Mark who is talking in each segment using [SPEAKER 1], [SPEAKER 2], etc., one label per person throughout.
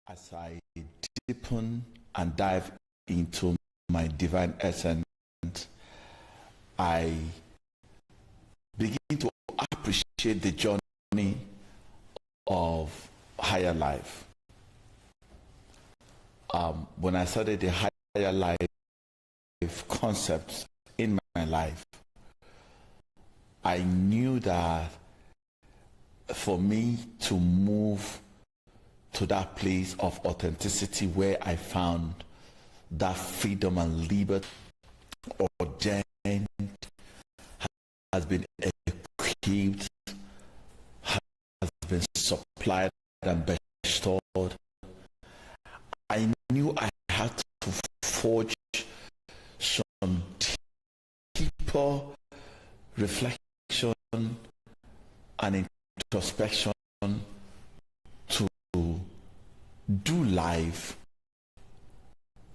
[SPEAKER 1] as I deepen and dive into my divine essence, I begin to appreciate the journey of higher life. When I started the higher life concepts in my life, I knew that for me to move to that place of authenticity where I found that freedom and liberty ordained, has been equipped, has been supplied and bestowed. I knew I had to forge some deeper reflection and introspection to do life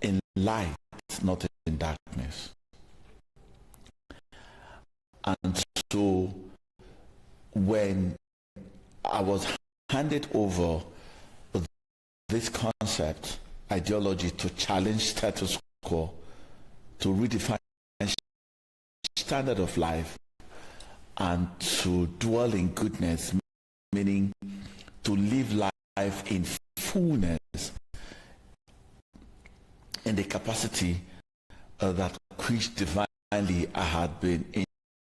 [SPEAKER 1] in light, not in darkness. And so when I was handed over this concept, ideology, to challenge status quo, to redefine standard of life, and to dwell in goodness, meaning to live life in fullness, in the capacity that which divinely I had been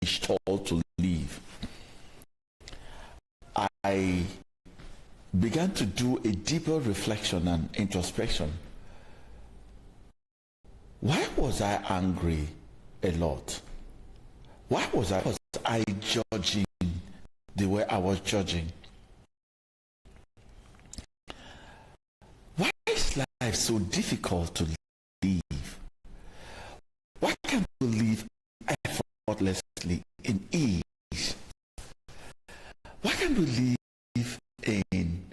[SPEAKER 1] installed to live. I began to do a deeper reflection and introspection. Why was I angry a lot? Why was I judging the way I was judging? Why is life so difficult to live? Why can't we live effortlessly in ease? Why can't we live in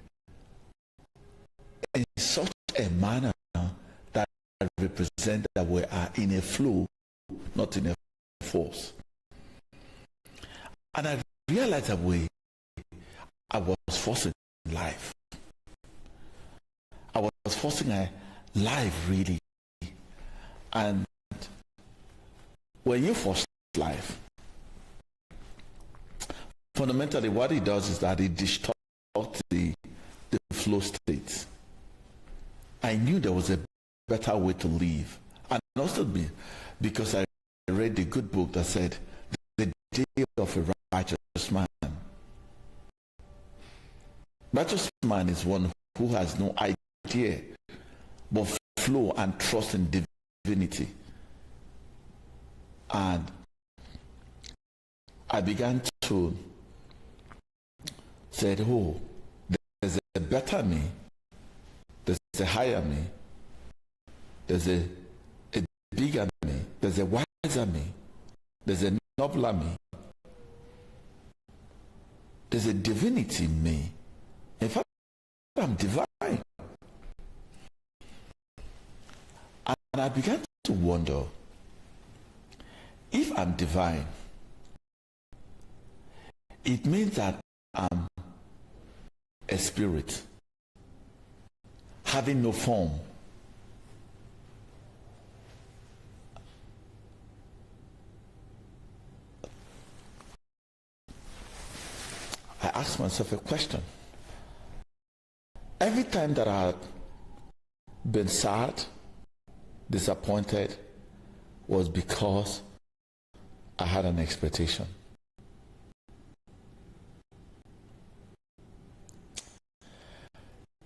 [SPEAKER 1] such a manner that represents that we are in a flow, not in a force? And I realized that I was forcing life. I was forcing a life, really. And when you force life, fundamentally what it does is that it distorts the flow states. I knew there was a better way to live. And also because I read the good book that said, the day of a righteous man. Righteous man is one who has no idea but flow and trust in divinity. And I began to say, oh, there's a better me, there's a higher me, there's a bigger me, there's a wiser me, there's a nobler me, there's a divinity in me. In fact, I'm divine. And I began to wonder, if I'm divine, it means that I'm a spirit, having no form. I asked myself a question. Every time that I had been sad, disappointed, was because I had an expectation.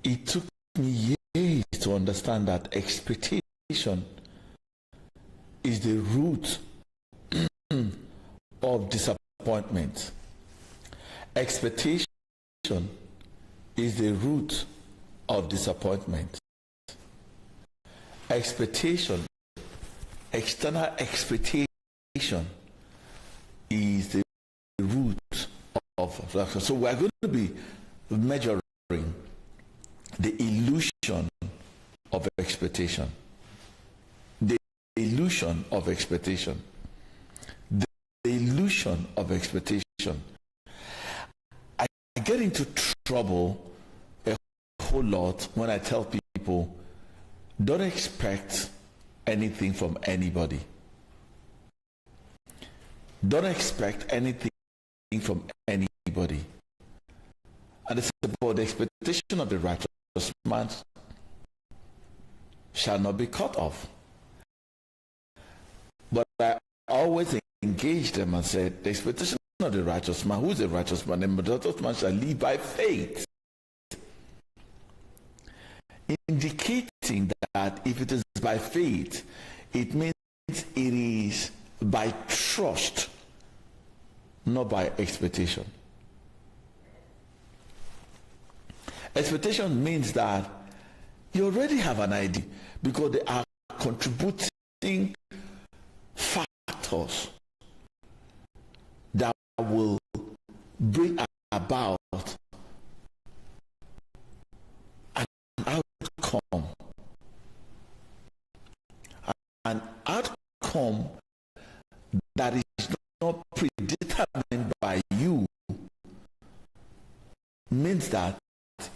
[SPEAKER 1] It took me years to understand that expectation is the root of disappointment. Expectation is the root of disappointment. Expectation, external expectation, is the root of. So we're going to be measuring the illusion of expectation. The illusion of expectation. The illusion of expectation. I get into trouble a whole lot when I tell people, don't expect anything from anybody. Don't expect anything from anybody. And it's about the expectation of the righteous man shall not be cut off. But I always engage them and said, the expectation of the righteous man, who is the righteous man? The righteous man shall live by faith. Indicating that if it is by faith, it means it is by trust, not by expectation. Expectation means that you already have an idea because they are contributing factors that will bring about an outcome. An outcome that is not predetermined by you means that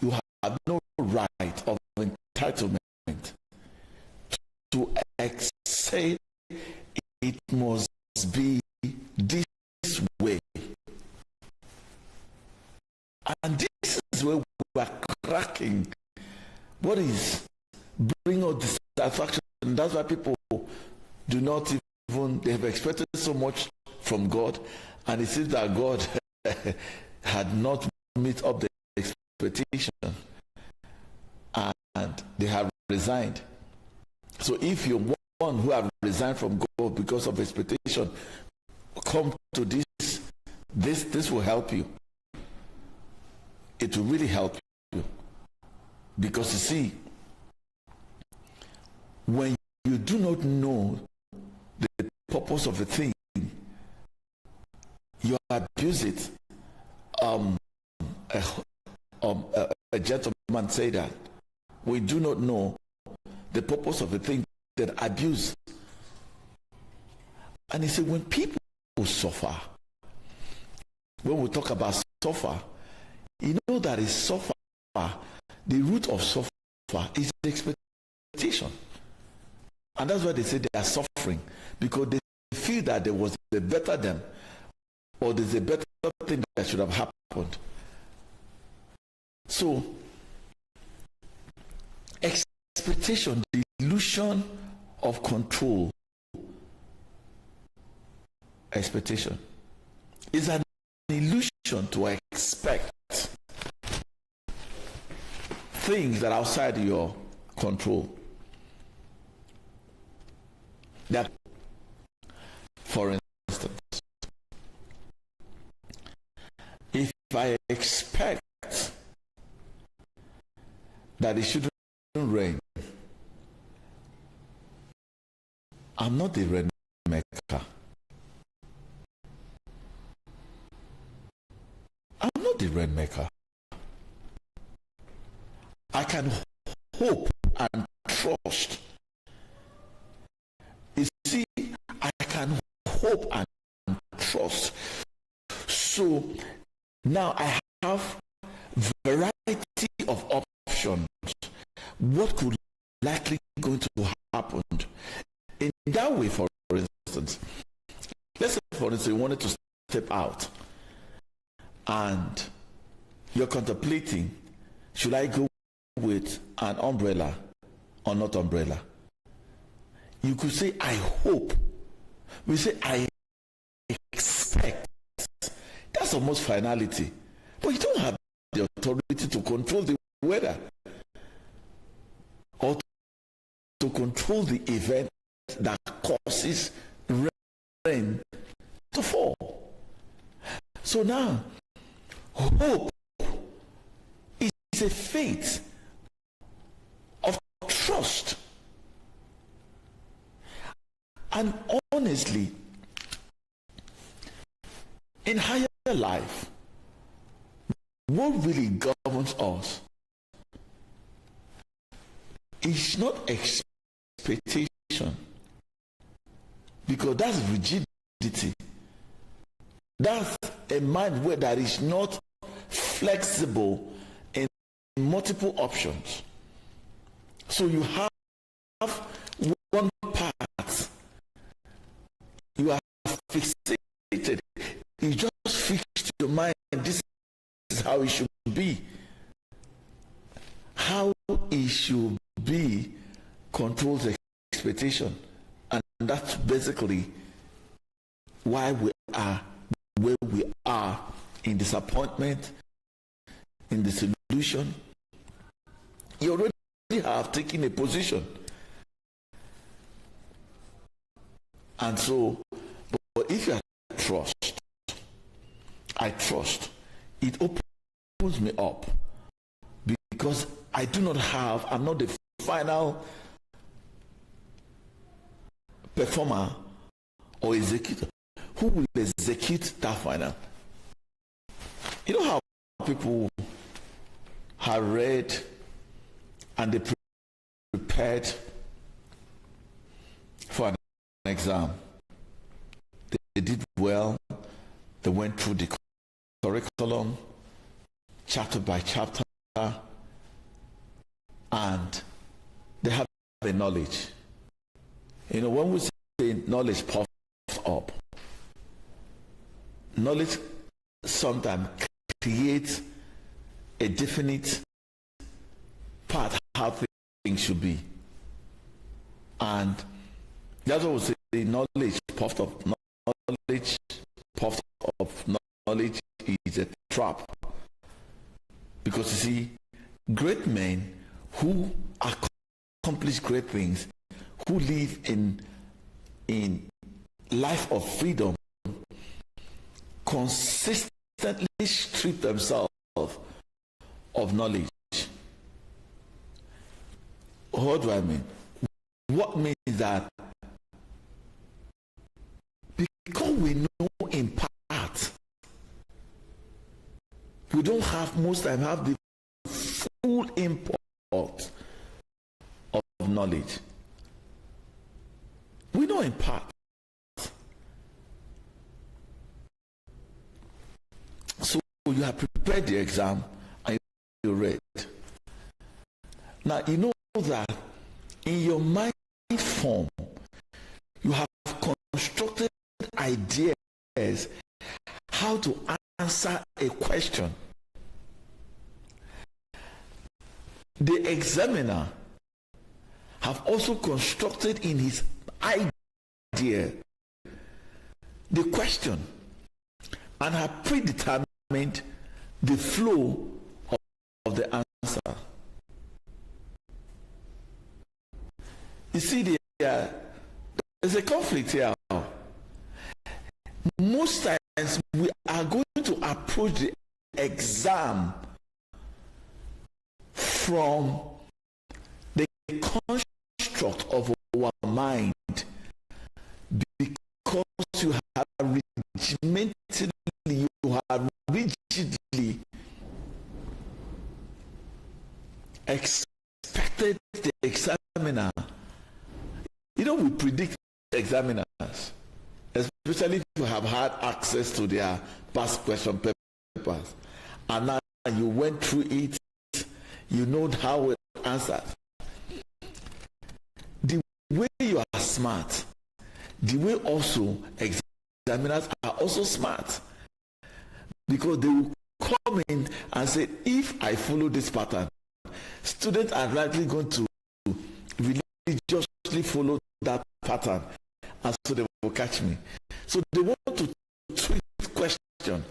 [SPEAKER 1] you have no right of entitlement to say it must be this way. And this is where we are cracking what is bringing out dissatisfaction. And that's why people do not even, they have expected so much from God, and it seems that God had not met up the expectation, and they have resigned. So if you're one who have resigned from God because of expectation, come to this will help you. It will really help you, because you see, when you do not know the purpose of a thing, you abuse it. A gentleman said that we do not know the purpose of a thing, that abuse. And he said, when people suffer, when we talk about suffer, you know that is suffer, the root of suffer is expectation. And that's why they say they are suffering, because they feel that there was a better them, or there's a better thing that should have happened. So, expectation, the illusion of control, expectation is an illusion to expect things that are outside your control. That, for instance, if I expect that it shouldn't rain, I'm not the rain maker. I'm not the rain maker. I can hope and trust. You see, I can hope and trust. So now I have variety of options. What could likely going to happen? In that way, for instance, let's say, for instance, you wanted to step out and you're contemplating, should I go with an umbrella or not umbrella? You could say, I hope. We say, I expect. That's almost finality. But you don't have the authority to control the weather or to control the event that causes rain to fall. So now, hope is a faith of trust. And honestly, in higher life, what really governs us is not expectation, because that's rigidity. That's a mind where that is not flexible in multiple options. So you have one part, you are fixated, you just fixed your mind, this is how it should be. How it should be controls expectation, and that's basically why we are where we are in disappointment, in disillusion. You already have taken a position, and so, but if you are I trust, it opens me up, because I'm not the final performer or executor. Who will execute that final? You know how people have read and they prepared for an exam. They did well. They went through the curriculum, chapter by chapter, and they have the knowledge. You know, when we say knowledge puffs up, knowledge sometimes creates a definite path how things should be. And that's what we say, knowledge puffed up. Knowledge puffed up. Knowledge is a trap. Because you see, great men who accomplish great things, who live in life of freedom, consistently strip themselves of knowledge. What do I mean? What means that because we know in part, we don't have most time have the full import of knowledge. We know in part. So you have prepared the exam and you read. Now you know that in your mind form, you have constructed ideas how to answer a question. The examiner have also constructed in his idea the question and have predetermined the flow of the answer. You see, there's a conflict here. Most times we are going to approach the exam from the construct of our mind, because you have rigidly expected the examiner. You know, we predict examiners, especially if you have had access to their past question papers, and now you went through it, you know how it answered. The way you are smart, the way also examiners are also smart, because they will come in and say, if I follow this pattern, students are likely going to religiously follow that pattern, and so they will catch me. So they want to tweak question.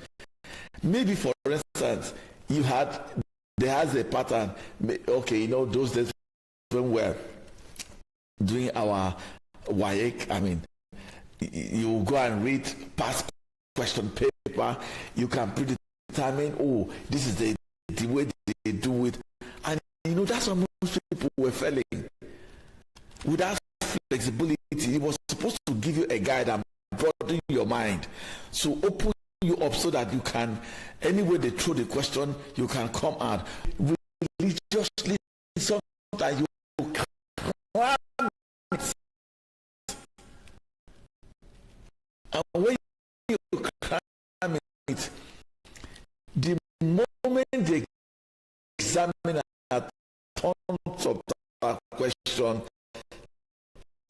[SPEAKER 1] Maybe, for instance, there has a pattern. Okay, you know, those days when we're doing our WAEC, you go and read past question paper, you can predetermine, oh, this is the way they do it. And you know, that's what most people were failing. Without flexibility, it was supposed to give you a guide and broaden your mind. So open you up so that you can, anywhere they throw the question, you can come out. Religiously, sometimes you cram it. And when you cram it, the moment the examiner turns up question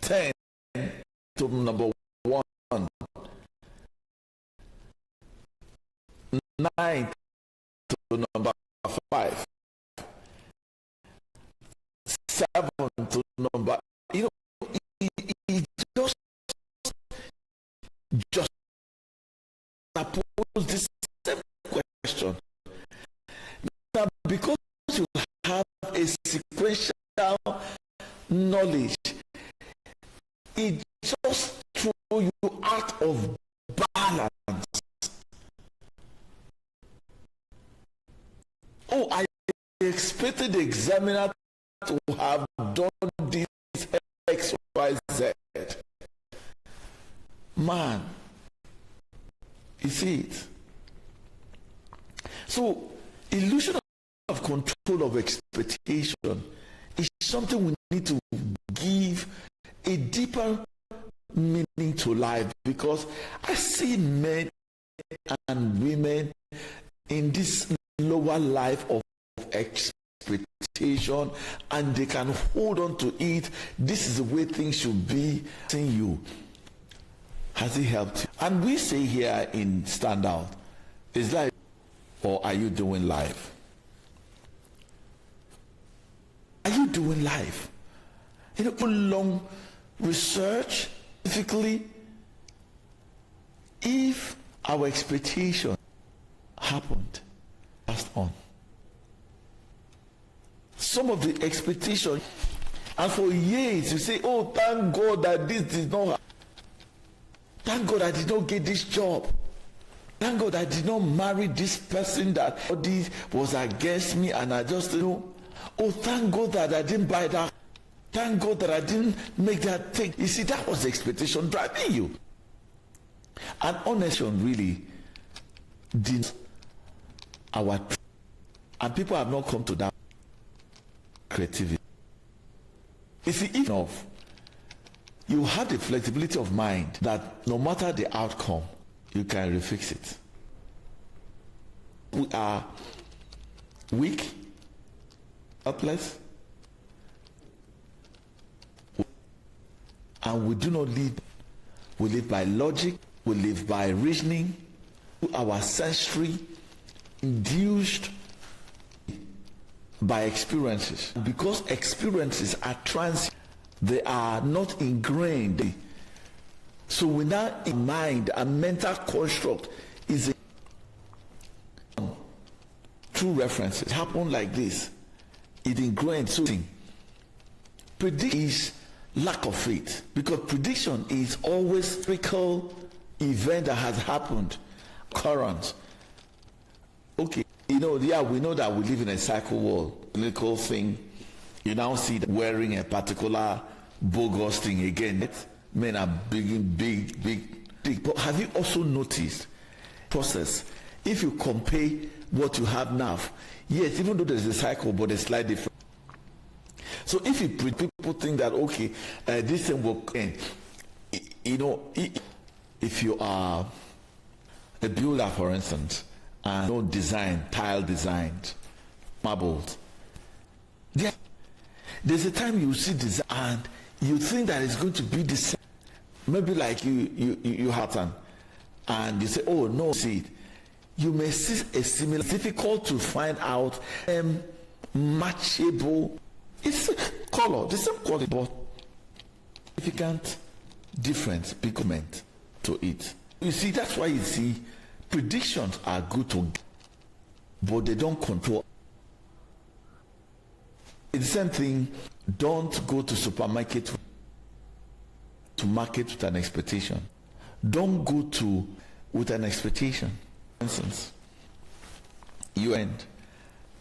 [SPEAKER 1] 10 to number 1, 9 to number 5, 7 to number, it just pose the same question. Now, because you have a sequential knowledge, it just throws you out of balance. Oh, I expected the examiner to have done this X, Y, Z. Man, you see it? So, illusion of control of expectation is something we need to give a deeper meaning to life, because I see men and women in this lower life of expectation, and they can hold on to it. This is the way things should be. Seeing you, has it helped you? And we say here in Standout, is life or are you doing life? Are you doing life? Long research, specifically, if our expectation happened, passed on. Some of the expectation, and for years you say, oh, thank God that this did not happen. Thank God I did not get this job. Thank God I did not marry this person that this was against me, and I just, oh, thank God that I didn't buy that. Thank God that I didn't make that thing. You see, that was the expectation driving you. And honestly, really did our, and people have not come to that creativity. You see, if enough, you have the flexibility of mind that no matter the outcome, you can refix it. We are weak, helpless, and we do not live. We live by logic, we live by reasoning, our sensory induced by experiences. Because experiences are transient, they are not ingrained. So without in mind, a mental construct is a true references happen like this. It ingrained. So prediction is lack of faith, because prediction is always historical event that has happened, occurrence. Okay, we know that we live in a cycle world, political thing. You now see that wearing a particular bogus thing again. Men are big. But have you also noticed process? If you compare what you have now, yes, even though there's a cycle, but it's slightly different. So if you people think that okay, this thing will end, if you are a builder, for instance, and tile designed, marbles, there's a time you see design and you think that it's going to be the same. Maybe like you happen and you say, oh no, see it. You may see a similar. It's difficult to find out matchable. It's color, the same quality, but significant difference, pigment to it. You see, that's why you see predictions are good to, but they don't control. It's the same thing. Don't go to supermarket to market with an expectation. Don't go to with an expectation. For instance,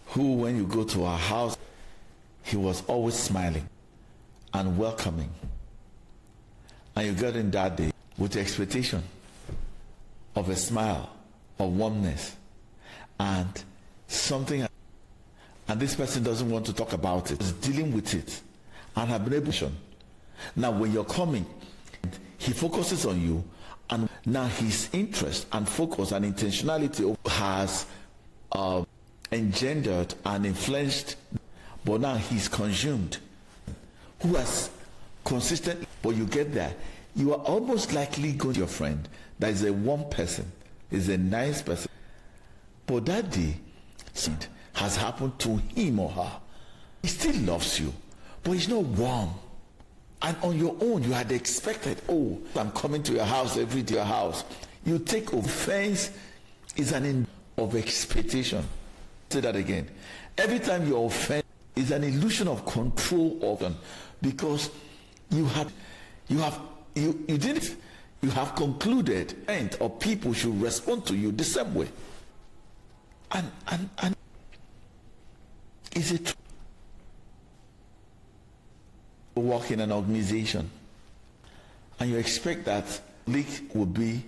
[SPEAKER 1] who when you go to our house, he was always smiling and welcoming, and you got in that day with the expectation of a smile, of warmness, and something, and this person doesn't want to talk about it, is dealing with it, and have been able to. Now when you're coming, he focuses on you, and now his interest and focus and intentionality has engendered and influenced, but now he's consumed. Who has consistently, but you get there, you are almost likely going to your friend that is a warm person, is a nice person, but that day something has happened to him or her. He still loves you, but he's not warm. And on your own, you had expected, oh, I'm coming to your house every day, your house. You take offense is an end of expectation. Say that again. Every time you offend is an illusion of control of them, because you have concluded or people should respond to you the same way. And is it true? You work in an organization and you expect that leak will be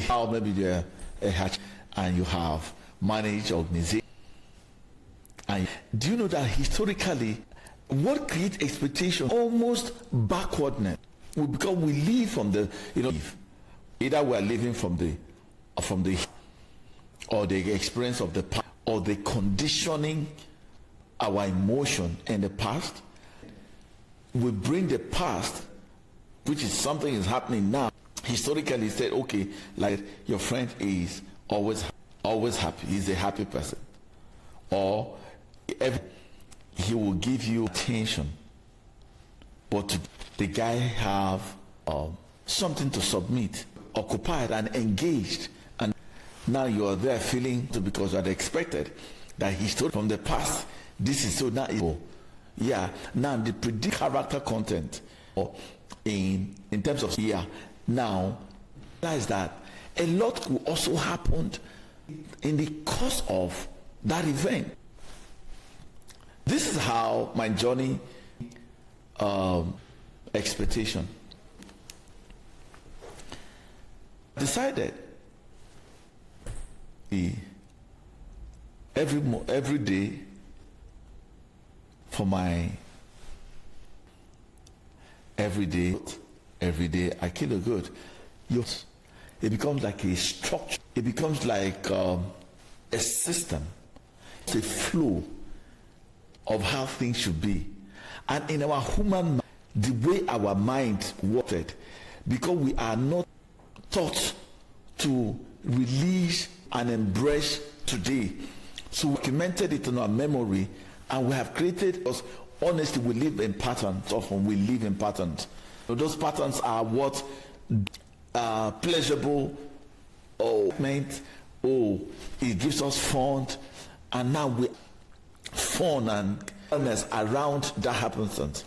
[SPEAKER 1] how maybe they're a hatch and you have managed organization. And do you know that historically what creates expectation almost backwardness? Because we live from the either we are living from the or the experience of the past, or the conditioning our emotion in the past. We bring the past, which is something is happening now. Historically said, okay, like your friend is always happy, he's a happy person, or he will give you attention, but the guy have something to submit, occupied and engaged, and now you are there feeling because you had expected that he stole from the past. This is so now evil. Yeah, now the predict character content in terms of now realize that a lot will also happen in the course of that event. This is how my journey expectation decided every day for my every day I kill a good. It becomes like a structure. It becomes like a system. It's a flow of how things should be. And in our human mind, the way our mind worked, because we are not taught to release and embrace today, so we documented it in our memory, and we have created us. Honestly, we live in patterns. Often we live in patterns. So those patterns are what pleasurable, it gives us fun, and now we fun and illness around that happens.